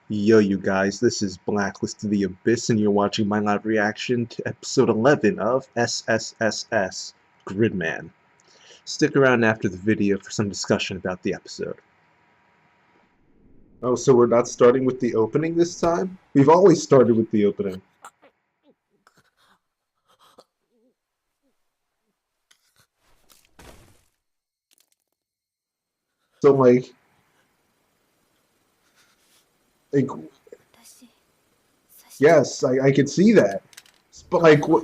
Yo, you guys, this is Blacklist to the Abyss, and you're watching my live reaction to episode 11 of SSSS.Gridman. Stick around after the video for some discussion about the episode. Oh, so we're not starting with the opening this time? We've always started with the opening. So, like yes, I can see that. But, where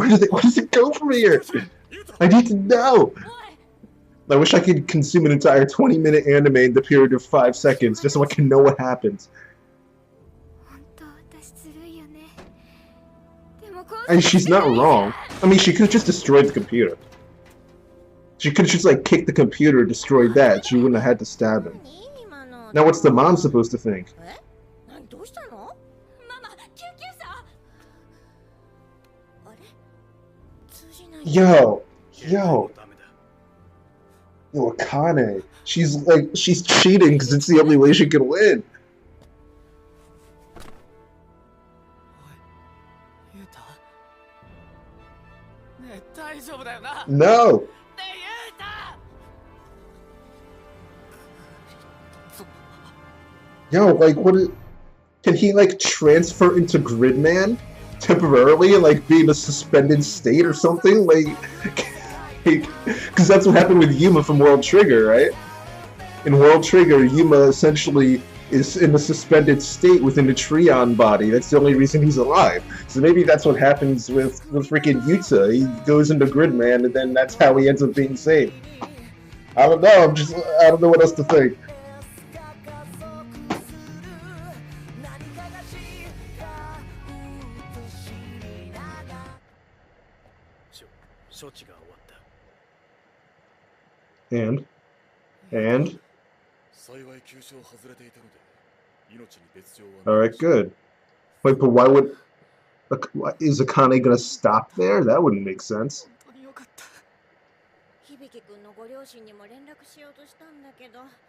does it go from here? I need to know! I wish I could consume an entire 20-minute anime in the period of 5 seconds just so I can know what happens. And she's not wrong. I mean, she could have just destroyed the computer. She could have just, like, kicked the computer and destroyed that. She wouldn't have had to stab him. Now what's the mom supposed to think? Yo, Akane. She's cheating because it's the only way she can win. No. Yo, like, can he, like, transfer into Gridman temporarily and, like, be in a suspended state or something? Like, because that's what happened with Yuma from World Trigger, right? In World Trigger, Yuma essentially is in a suspended state within the Trion body. That's the only reason he's alive. So maybe that's what happens with freaking Yuta. He goes into Gridman, and then that's how he ends up being saved. I don't know. I don't know what else to think. And? Alright, good. Wait, but why would... Is Akane gonna stop there? That wouldn't make sense.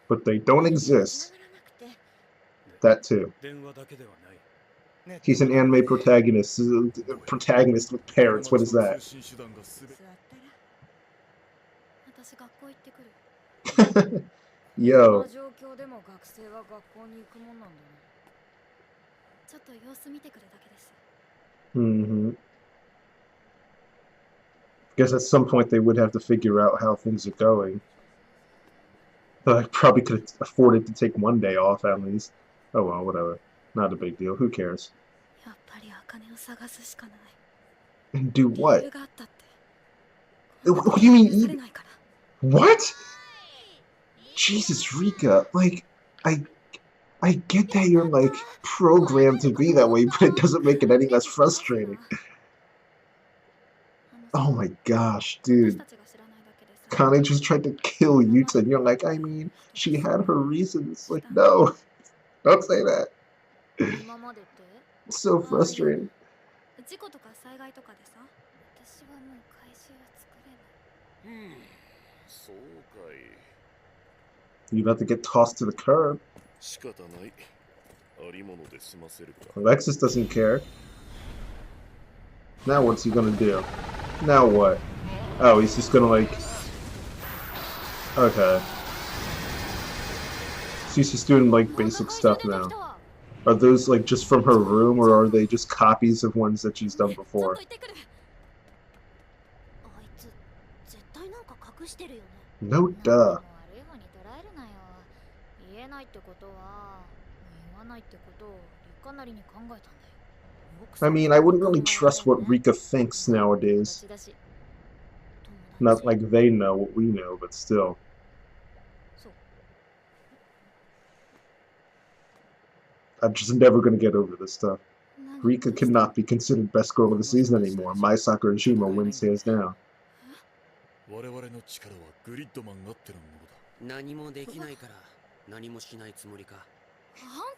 But they don't exist. That too. He's an anime protagonist. Protagonist with parents. What is that? Yo. Guess at some point they would have to figure out how things are going. But I probably could have afforded to take one day off at least. Oh well, whatever. Not a big deal. Who cares? And do what? What do you mean? What? Jesus, Rika. Like, I get that you're, like, programmed to be that way, but it doesn't make it any less frustrating. Oh my gosh, dude. Kane just tried to kill Yuta, and you're like, I mean, she had her reasons. Like, no. Don't say that. It's so frustrating. You about to get tossed to the curb. Alexis doesn't care. Now what's he gonna do? Now what? Oh, he's just gonna, like... Okay. So he's just doing, like, basic stuff now. Are those, like, just from her room, or are they just copies of ones that she's done before? No duh. I mean, I wouldn't really trust what Rika thinks nowadays. Not like they know what we know, but still. I'm just never gonna get over this stuff. Rika cannot be considered best girl of the season anymore. Mai Sakurajima wins hands down.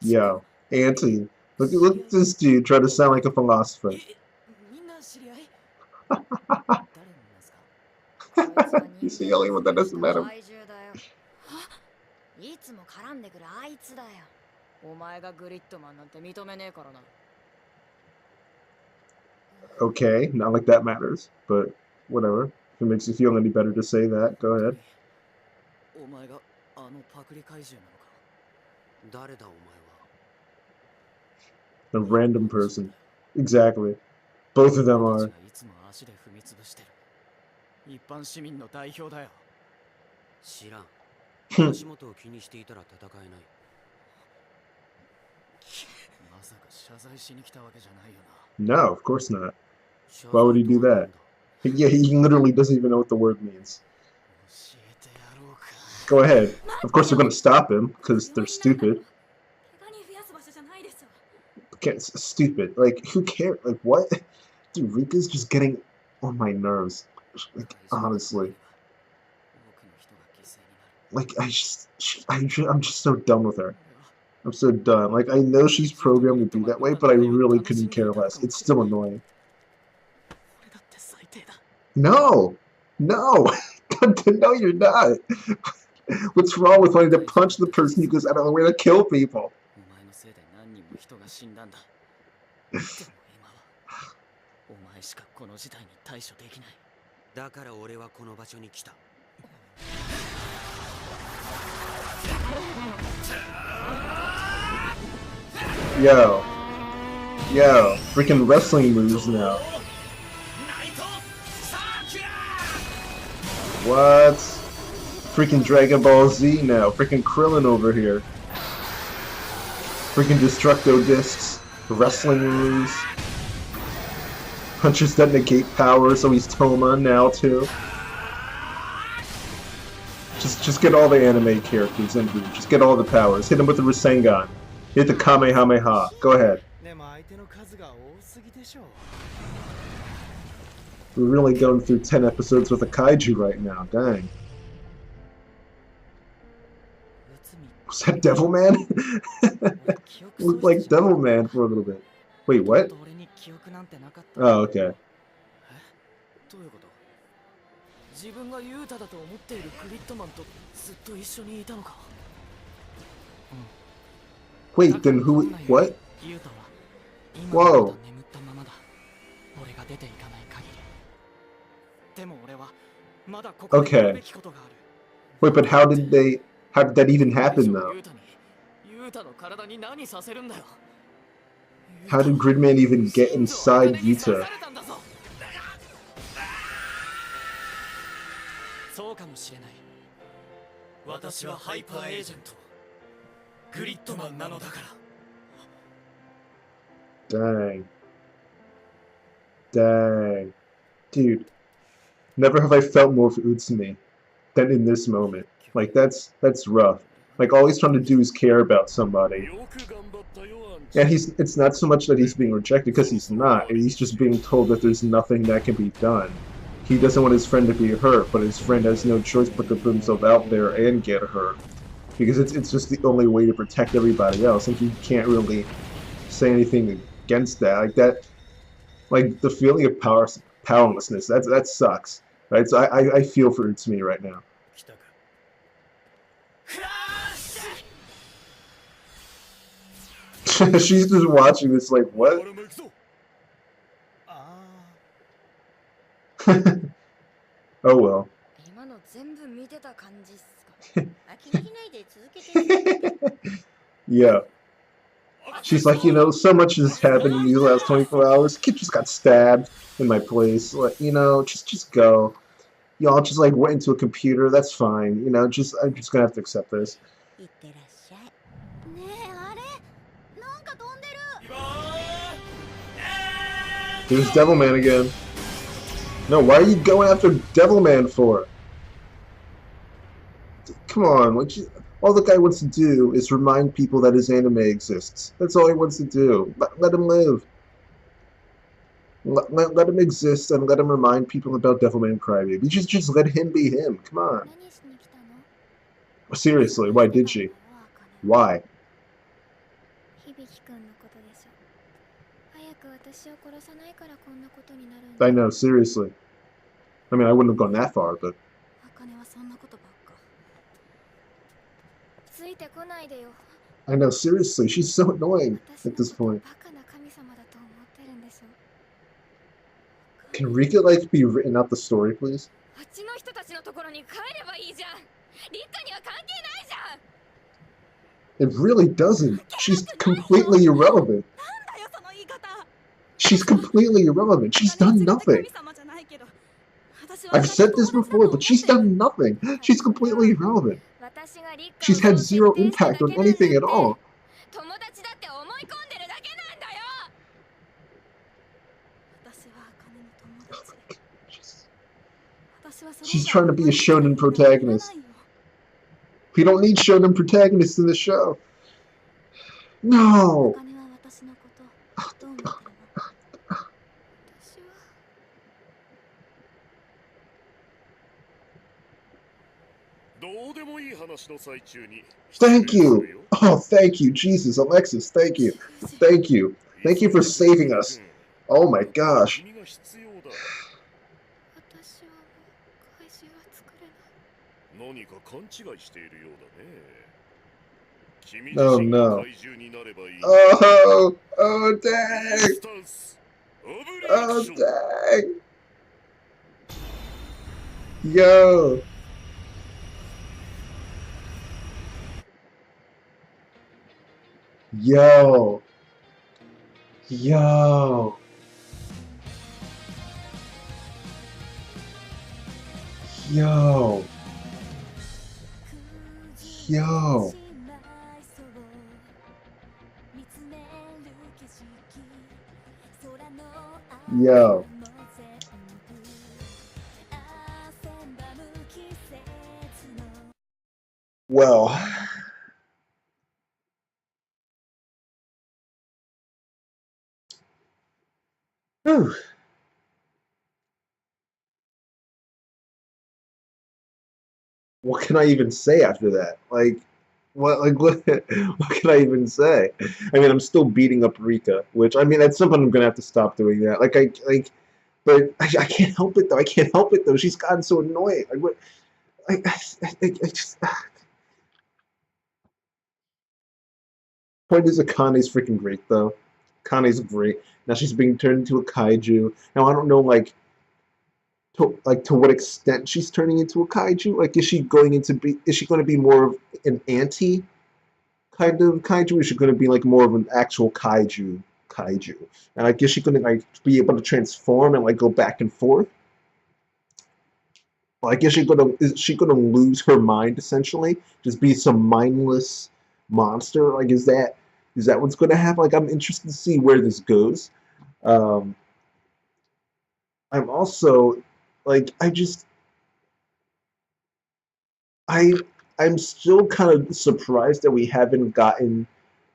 Yo, Auntie, look at this dude trying to sound like a philosopher. He's the only one that doesn't matter. いつも絡んでくるあいつだよ。お前がグリッドマンなんて認めねえからな。 Okay, not like that matters, but whatever. If it makes you feel any better to say that, go ahead. お前があのパクリ怪獣なのか。誰だお前は。 A random person. Exactly. Both of them are. いつも足で踏み潰してる。一般市民の代表だよ。知らん。足元を気にしていたら戦えない。まさか謝罪しに来たわけじゃないよな。 No, of course not. Why would he do that? Yeah, he literally doesn't even know what the word means. Go ahead. Of course they're gonna stop him, because they're stupid. Okay, stupid. Like, who cares? Like, what? Dude, Rika's just getting on my nerves. Like, honestly. Like, I'm just so done with her. I'm so done. Like, I know she's programmed to be that way, but I really couldn't care less. It's still annoying. No! No! No, you're not! What's wrong with wanting to punch the person who goes out of the way to kill people? Yo. Yo. Freaking wrestling moves now. What? Freaking Dragon Ball Z now. Freaking Krillin over here. Freaking Destructo Discs. Wrestling moves. Punches that negate power, so he's Toma now too. Just get all the anime characters in here. Just get all the powers. Hit him with the Rasengan. Hit the Kamehameha. Go ahead. We're really going through 10 episodes with a kaiju right now. Dang. Was that Devilman? Looked like Devilman for a little bit. Wait, what? Oh, okay. Wait, then who? What? Whoa. Okay. Wait, but how did that even happen though? How did Gridman even get inside Yuta? Dang. Dang. Dude. Never have I felt more for Utsumi than in this moment. Like, that's rough. Like, all he's trying to do is care about somebody. And it's not so much that he's being rejected, because he's not. He's just being told that there's nothing that can be done. He doesn't want his friend to be hurt, but his friend has no choice but to put himself out there and get hurt. Because it's just the only way to protect everybody else, and he can't really say anything against that. Like, like, the feeling of powerlessness, that sucks. Right? So I feel for Utsumi right now. She's just watching this like, what? Oh well. Yeah. She's like, you know, so much has happened in these last 24 hours. Kid just got stabbed in my place. Like, you know, just go. Y'all just like went into a computer. That's fine. You know, I'm just gonna have to accept this. There's Devilman again. No, why are you going after Devilman for? Come on, like, all the guy wants to do is remind people that his anime exists. That's all he wants to do. Let him live. Let him exist and let him remind people about Devilman Crybaby. Just let him be him. Come on. Seriously, why did she? Why? I know, seriously. I mean, I wouldn't have gone that far, but... ついてこないでよ。 I know, seriously, she's so annoying 私 at の this こと point. バカな神様だと思ってるんでしょ。 Can Rika, like, be written out the story, please? あっちの人たちのところに帰ればいいじゃん。リッカには関係ないじゃん。 It really doesn't. She's completely irrelevant. なんだよその言い方。 She's completely irrelevant. She's done nothing. 神様じゃないけど、私は I've said this before, but she's done nothing. She's completely irrelevant. 私がリッカ She's を had そう zero 設定しただ impact け on なんだって。 anything at all. 友達だって思い込んでるだけなんだよ。私は茜の友達。私はそれ以 She's 外 trying to be a 何も shonen 言わないよ。 protagonist. We don't need shonen protagonists in the show. No. 茜は私のことどう思ってるの？私はどうでもいい話の最中に Thank you. Oh, thank you, Jesus, Alexis. Thank you. Thank you. Thank you for saving us. Oh my gosh. 君が必要だ。私はもう怪獣は作れない。何か勘違いしているようだね。君 Oh 自身が no. 怪獣になればいい。 Oh, oh dang. スタンスオブリアク Oh ション。 dang. Yo. Yo. Yo. Yo. Yo. Yo. Well. Whew. What can I even say after that? Like, what? Like, what? What can I even say? I mean, I'm still beating up Rika, which I mean, at some point I'm gonna have to stop doing that. But I can't help it though. I can't help it though. She's gotten so annoying. Like, what? I just. Point is, Akane's freaking great though. Akane's great. Now she's being turned into a kaiju. Now I don't know, like to what extent she's turning into a kaiju. Like, is she going to be more of an anti kind of kaiju, or is she going to be like more of an actual kaiju? And I guess she's going to like be able to transform and like go back and forth. Well, I guess is she gonna lose her mind essentially? Just be some mindless monster? Like, is that what's gonna happen? Like, I'm interested to see where this goes. I'm also like, I'm still kind of surprised that we haven't gotten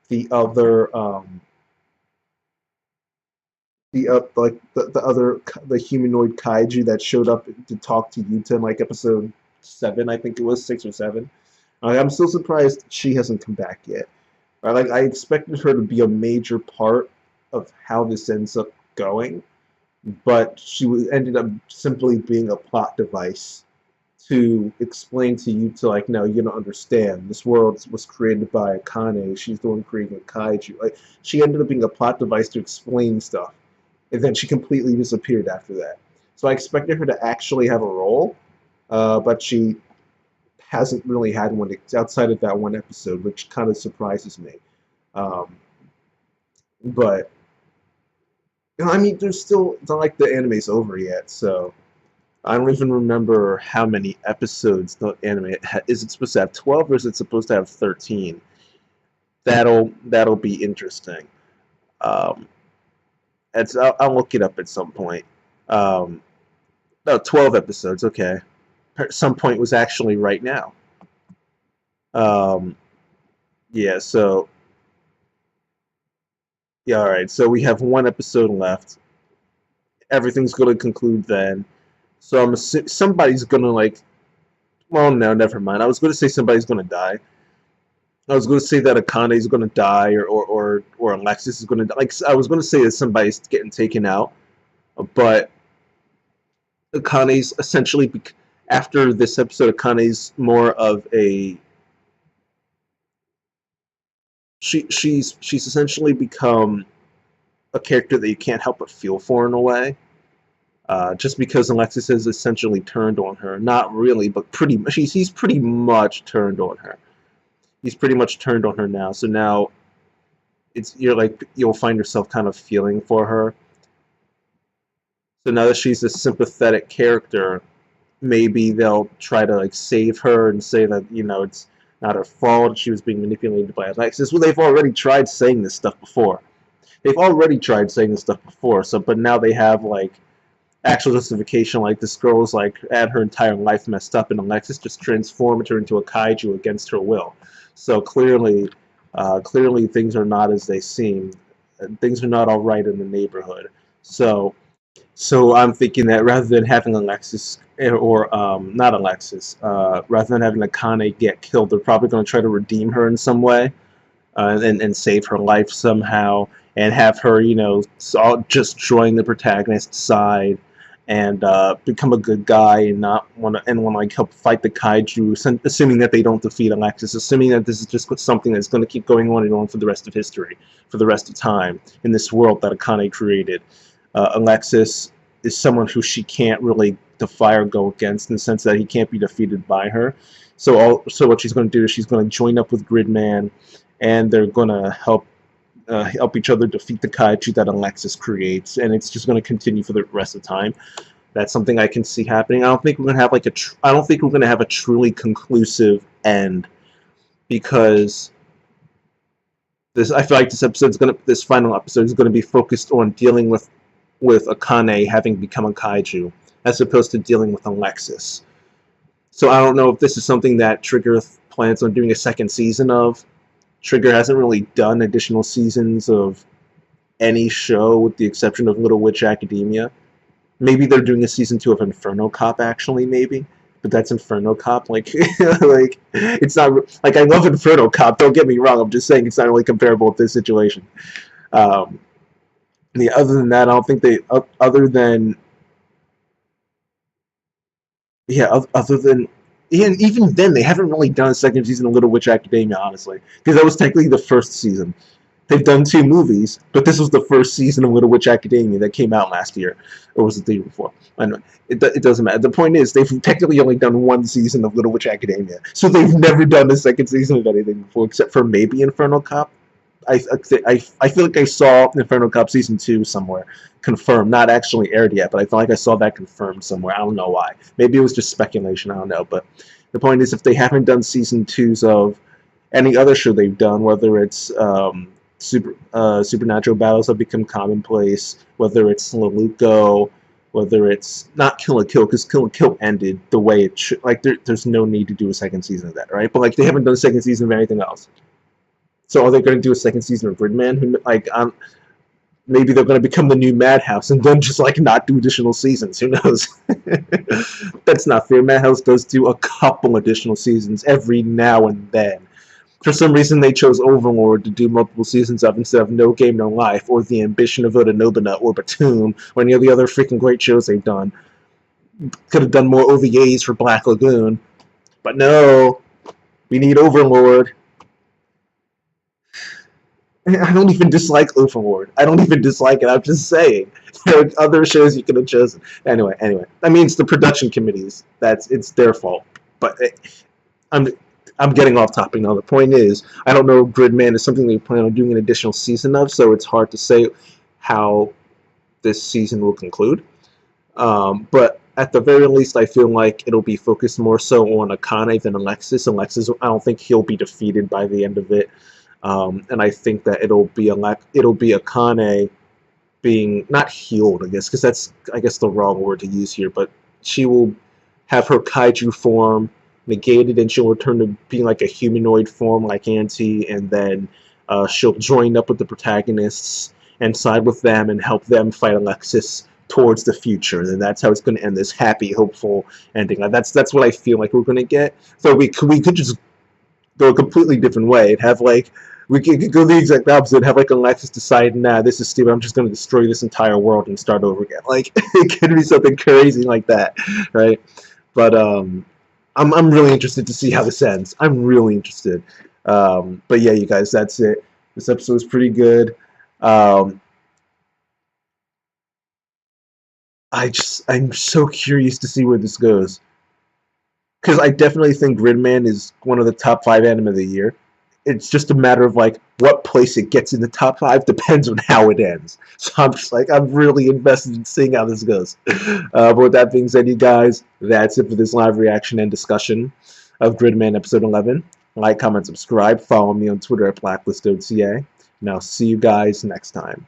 the other the humanoid kaiju that showed up to talk to Yuta in like episode 7, I think it was 6 or 7. I'm still surprised she hasn't come back yet. Like, I expected her to be a major part of how this ends up going, but ended up simply being a plot device to explain to you to like, no, you don't understand. This world was created by Akane. She's the one creating a kaiju. Like, she ended up being a plot device to explain stuff, and then she completely disappeared after that. So I expected her to actually have a role, but she hasn't really had one outside of that one episode, which kind of surprises me. But you know, I mean, it's not like the anime's over yet, so I don't even remember how many episodes the anime is. It supposed to have 12 or is it supposed to have 13? That'll be interesting. I'll look it up at some point. No, 12 episodes. Okay, at some point was actually right now. Yeah. So yeah. All right. So we have one episode left. Everything's going to conclude then. So I'm assuming somebody's going to like. Well, no, never mind. I was going to say somebody's going to die. I was going to say that Akane is going to die, or Alexis is going to die. Like, I was going to say that somebody's getting taken out, but Akane's essentially, after this episode, Akane's more of a she's essentially become a character that you can't help but feel for in a way. Just because Alexis has essentially turned on her. Not really, but pretty much. He's pretty much turned on her. He's pretty much turned on her now. So now you'll find yourself kind of feeling for her. So now that she's a sympathetic character, maybe they'll try to like save her and say that it's not her fault. She was being manipulated by Alexis. Well, they've already tried saying this stuff before. So, but now they have like actual justification, like this girl's like had her entire life messed up, and Alexis just transformed her into a kaiju against her will. So clearly things are not as they seem. Things are not all right in the neighborhood. So I'm thinking that rather than having Alexis or not Alexis, rather than having Akane get killed, they're probably going to try to redeem her in some way, and save her life somehow, and have her just join the protagonist's side and become a good guy and not want to like help fight the kaiju, assuming that they don't defeat Alexis, assuming that this is just something that's going to keep going on and on for the rest of history, for the rest of time in this world that Akane created. Alexis is someone who she can't really defy or go against, in the sense that he can't be defeated by her. So what she's going to do is she's going to join up with Gridman, and they're going to help each other defeat the kaiju that Alexis creates, and it's just going to continue for the rest of the time. That's something I can see happening. I don't think we're going to have I don't think we're going to have a truly conclusive end, because I feel like this final episode is going to be focused on dealing with Akane having become a kaiju, as opposed to dealing with Alexis. So I don't know if this is something that Trigger plans on doing a second season of. Trigger hasn't really done additional seasons of any show, with the exception of Little Witch Academia. Maybe they're doing a season 2 of Inferno Cop, actually, maybe. But that's Inferno Cop. Like, it's not like, I love Inferno Cop. Don't get me wrong. I'm just saying it's not really comparable with this situation. Other than that, I don't think they. Other than even then, they haven't really done a second season of Little Witch Academia, honestly, because that was technically the first season. They've done 2 movies, but this was the first season of Little Witch Academia that came out last year, or was it the year before? Anyway, it doesn't matter. The point is, they've technically only done 1 season of Little Witch Academia, so they've never done a second season of anything before, except for maybe Inferno Cop. I feel like I saw Inferno Cop season 2 somewhere confirmed, not actually aired yet, but I feel like I saw that confirmed somewhere. I don't know why. Maybe it was just speculation. I don't know. But the point is, if they haven't done season 2s of any other show they've done, whether it's Supernatural Battles Have Become Commonplace, whether it's Leluco, whether it's not Kill la Kill, because Kill la Kill ended the way it should. Like, there's no need to do a second season of that, right? But like, they haven't done a second season of anything else. So are they going to do a second season of Gridman? Maybe they're going to become the new Madhouse and then just like not do additional seasons. Who knows? That's not fair. Madhouse does do a couple additional seasons every now and then. For some reason, they chose Overlord to do multiple seasons of instead of No Game No Life, or The Ambition of Oda Nobunaga, or Batum, or any of the other freaking great shows they've done. Could have done more OVAs for Black Lagoon, but no, we need Overlord. I don't even dislike Overlord. I don't even dislike it. I'm just saying. There are other shows you could have chosen. Anyway. I mean, it's the production committees. It's their fault. But I'm getting off topic now. The point is, I don't know if Gridman is something they plan on doing an additional season of, so it's hard to say how this season will conclude. But at the very least, I feel like it'll be focused more so on Akane than Alexis. Alexis, I don't think he'll be defeated by the end of it. And I think that it'll be Akane being not healed, I guess, because that's the wrong word to use here. But she will have her kaiju form negated, and she'll return to being like a humanoid form, like Auntie, and then she'll join up with the protagonists and side with them and help them fight Alexis towards the future. And that's how it's going to end, this happy, hopeful ending. That's what I feel like we're going to get. So we could just go a completely different way and have like. We could go the exact opposite, have like Alexis decide, nah, this is stupid, I'm just going to destroy this entire world and start over again. Like, it could be something crazy like that, right? But I'm really interested to see how this ends. I'm really interested. But yeah, you guys, that's it. This episode is pretty good. I'm so curious to see where this goes. Because I definitely think Gridman is one of the top 5 anime of the year. It's just a matter of like what place it gets in the top 5 depends on how it ends. So I'm just like, I'm really invested in seeing how this goes. But with that being said, you guys, that's it for this live reaction and discussion of Gridman episode 11. Like, comment, subscribe, follow me on Twitter at blacklist.ca, and I'll see you guys next time.